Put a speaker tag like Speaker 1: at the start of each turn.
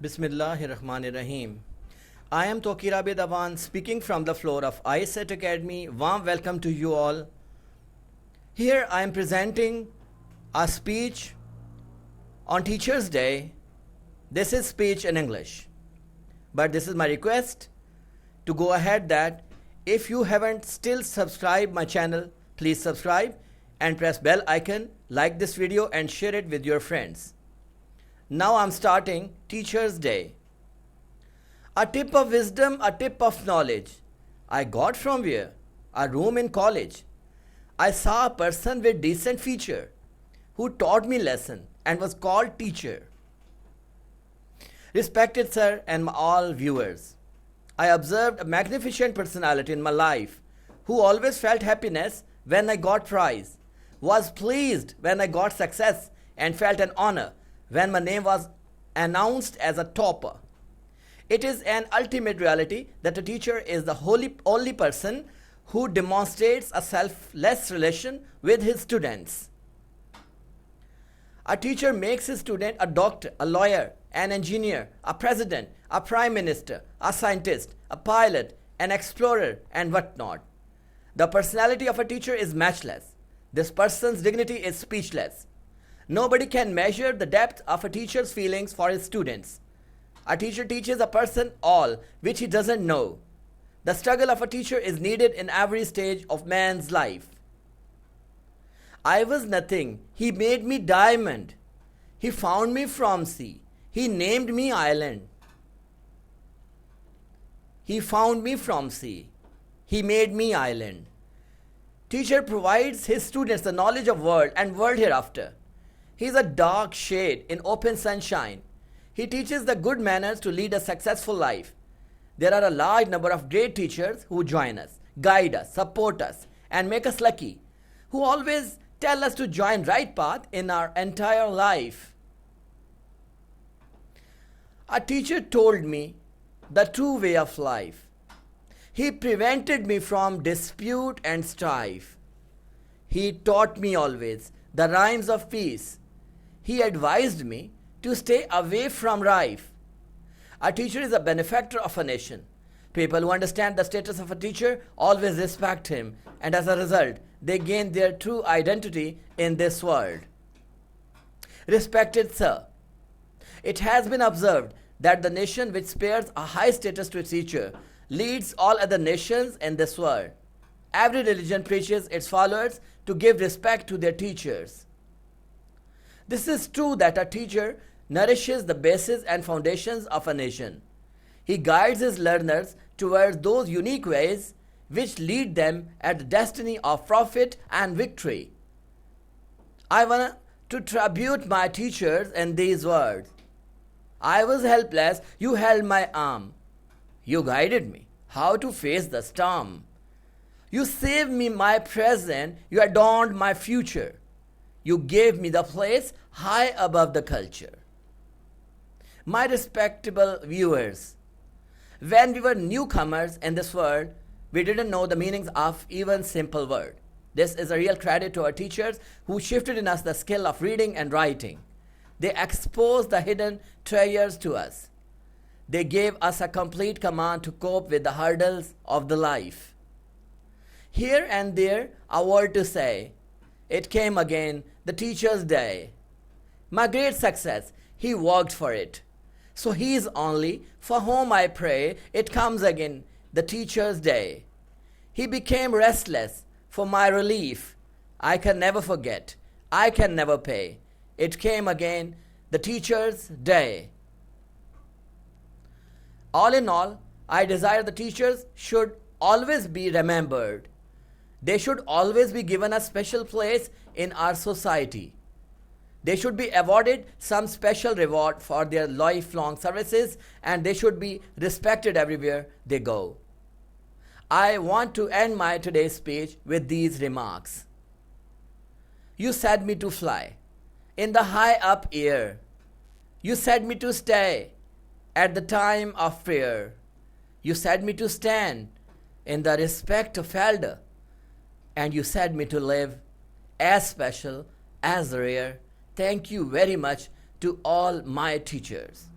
Speaker 1: Bismillahirrahmanirrahim. I am Tokir Abid Awan speaking from the floor of I-CET Academy. Warm welcome to you all. Here I am presenting a speech on Teachers' Day. This is speech in English. But this is my request to go ahead that if you haven't still subscribed my channel, please subscribe and press bell icon, like this video and share it with your friends. Now I'm starting Teachers' Day. A tip of wisdom, a tip of knowledge. I got from where? A room in college. I saw a person with decent feature who taught me lesson and was called teacher. Respected sir and all viewers, I observed a magnificent personality in my life who always felt happiness when I got prize, was pleased when I got success and felt an honor when my name was announced as a topper. It is an ultimate reality that a teacher is the only person who demonstrates a selfless relation with his students. A teacher makes his student a doctor, a lawyer, an engineer, a president, a prime minister, a scientist, a pilot, an explorer, and whatnot. The personality of a teacher is matchless. This person's dignity is speechless. Nobody can measure the depth of a teacher's feelings for his students. A teacher teaches a person all which he doesn't know. The struggle of a teacher is needed in every stage of man's life. I was nothing. He made me diamond. He found me from sea. He named me island. He found me from sea. He made me island. Teacher provides his students the knowledge of world and world hereafter. He is a dark shade in open sunshine. He teaches the good manners to lead a successful life. There are a large number of great teachers who join us, guide us, support us, and make us lucky, who always tell us to join right path in our entire life. A teacher told me the true way of life. He prevented me from dispute and strife. He taught me always the rhymes of peace. He advised me to stay away from rife. A teacher is a benefactor of a nation. People who understand the status of a teacher always respect him, and as a result, they gain their true identity in this world. Respected sir, it has been observed that the nation which spares a high status to its teacher leads all other nations in this world. Every religion preaches its followers to give respect to their teachers. This is true that a teacher nourishes the basis and foundations of a nation. He guides his learners towards those unique ways which lead them at the destiny of profit and victory. I want to tribute my teachers in these words. I was helpless, you held my arm. You guided me how to face the storm. You saved me my present, you adorned my future. You gave me the place high above the culture. My respectable viewers, when we were newcomers in this world, we didn't know the meanings of even simple word. This is a real credit to our teachers who shifted in us the skill of reading and writing. They exposed the hidden treasures to us. They gave us a complete command to cope with the hurdles of the life. Here and there, a word to say. It came again, the Teacher's Day. My great success, he worked for it. So he is only for whom I pray, it comes again, the Teacher's Day. He became restless for my relief. I can never forget, I can never pay. It came again, the Teacher's Day. All in all, I desire the teachers should always be remembered. They should always be given a special place in our society. They should be awarded some special reward for their lifelong services, and they should be respected everywhere they go. I want to end my today's speech with these remarks. You said me to fly in the high up air. You said me to stay at the time of prayer. You said me to stand in the respect of elder. And you said me to live as special, as rare. Thank you very much to all my teachers.